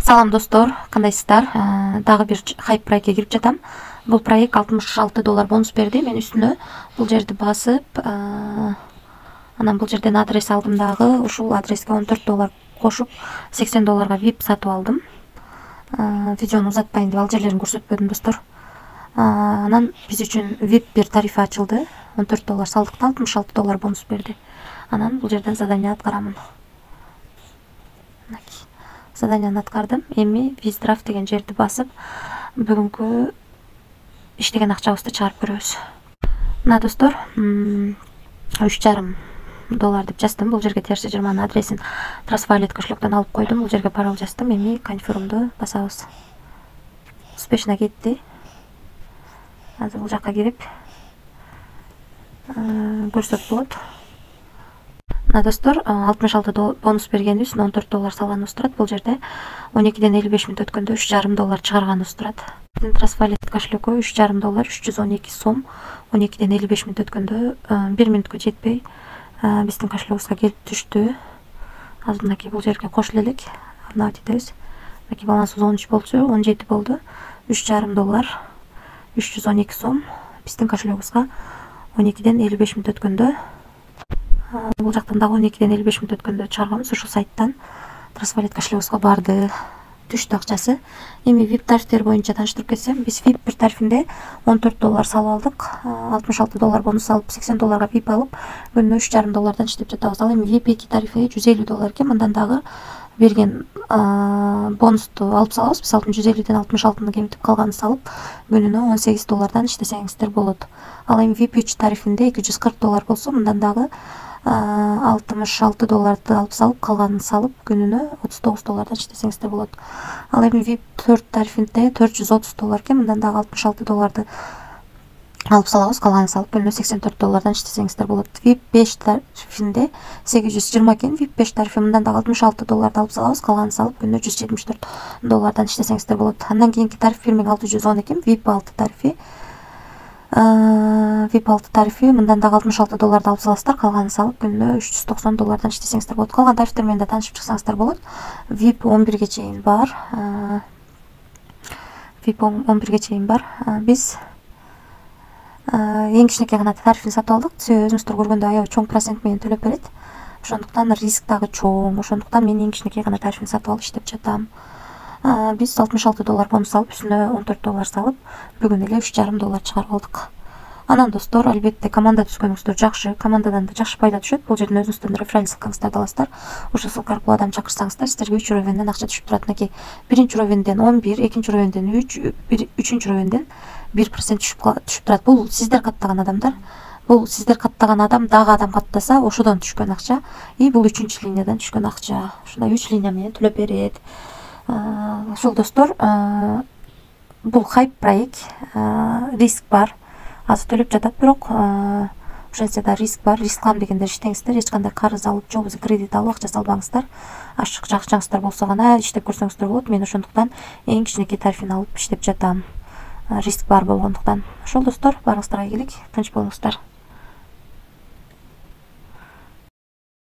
Салам достор, кандайсыздар? Дагы бир хайп проектке кирип жатам. Бул проект $66 бонус берди. Мен үстүнө бул жерди басып, анан бул жерден адрес алдым дагы. Ушул адреске $14 кошуп, $80 VIP сатып алдым. Видеону узатпайын деп ал жерлерин көрсөтпөдүм достор. Анан биз үчүн VIP бир тарифи ачылды. $14 салдыктан $66 бонус берди. Анан бул жерден задание аткарамын. Заданияны аткардым. Эми Виздрафт деген жерди басып, бүгүнкү иштеген акчабызды чыгарып көрөбүз. Мына достор, $3,5 деп жаздым. Бул жерге терс жырманын адресин Trustwallet кошелектен алып койдум. Бул жерге пароль жаздым. Эми конфирмду басабыз. Успешно кетти. Азыр бул жакка кирип көрсөк болот. Мына достор, $66 бонус бергенибиз $14 салганыбыз турат. Бул жерде 12ден 55 мүнөт өткөндө $3,5 чыгарганыбыз турат. Биздин Trustwallet кошелекке $3,5 312 сом 12ден 55 мүнөт өткөндө 1 мүнөткө жетпей биздин кошелегибизге келип түштү. Азыр мынакей бул жерге кошуло элек. Обновить этебиз. Мынакей балансыбыз 13 болчу, 17 болду. $3,5 312 сом биздин кошелегибизге 12ден 55 мүнөт өткөндө. Бул жактан дагы 12ден 55 мүнөт өткөндө чыгарганбыз. Ушул сайттан Trustwallet кошелегибизге барды. Түштү акчасы. Эми VIP тарифтер боюнча тааныштырып кетсем, биз VIP бир тарифинде $14 салып алдык. $66 бонус алып, $80 VIP алып, күнүнө $3,5 иштеп жатабыз. Ал эми VIP 2 тарифи $150 экен. Мындан дагы берген бонусту алып салабыз. Биз 150ден 66-ны кемитип калганын салып, күнүнө $18 иштесеңиздер болот. Ал эми VIP 3 тарифинде $240 болсо, мындан дагы $66 алып салып, калганын салып, күнүнө $39 иштесеңиздер болот. Ал эми VIP 4 тарифинде $430 экен, мындан дагы $66 алып салабыз, калганын салып, күнүнө $84 иштесеңиздер болот. VIP 5 тарифинде $820 экен, VIP 5 тарифи мындан дагы $66 алып салабыз, калганын салып, күнүнө $174 иштесеңиздер болот. Андан кийинки тариф 1610 экен, VIP 6 тарифи. VIP 6 тарифи мындан дагы $66 алып саласыздар, калганын салып, күнүнө $390 иштесеңиздер болот. Калган тарифтер менен да таанышып чыксаңыздар болот. VIP 11ге чейин бар. VIP 11ге чейин бар. Биз эң кичинекей гана тарифин сатып алдык. Өзүңүздөр көргөндөй аябай чоң процент менен төлөп берет. Ошондуктан риск дагы чоң. Ошондуктан мен эң кичинекей гана тарифин сатып алып иштеп жатам. Биз $66 бонус алып, үстүнө $14 салып, бүгүн эле $3,5 чыгарып алдык. Анан достор, албетте команда түзгөнүңүздөр жакшы, командадан да жакшы пайда түшөт. Бул жерден өзүңүздөрдүн референс ссылкаңыздарды аласыздар. Ошол ссылка аркылуу адам чакырсаңыздар, сиздерге 3 уровенден акча түшүп турат. Мынакей, 1-чи уровенден 11, 2-чи уровенден 3, 3-чү уровенден 1% түшүп турат. Бул сиздер каттаган адамдар. Бул сиздер каттаган адам дагы адам каттаса, ошодон түшкөн акча. И бул 3-чү линиядан түшкөн акча. Ушундай 3 линия менен төлөп берет. Ошол достор, бул хайп проект, риск бар. Азыр төлөп жатат, бирок ошентсе да риск бар. Риск алам дегендер иштеңиздер, эч кандай карыз алып, же болбосо кредит алып акча салбаңыздар. Ачык жакчаңыздар болсо гана иштеп көрсөңүздөр болот. Мен ошондуктан эң кичинекей тарифин алып иштеп жатам. Риск бар болгондуктан. Ошол достор, баарыңыздарга ийгилик, тынч болуңуздар.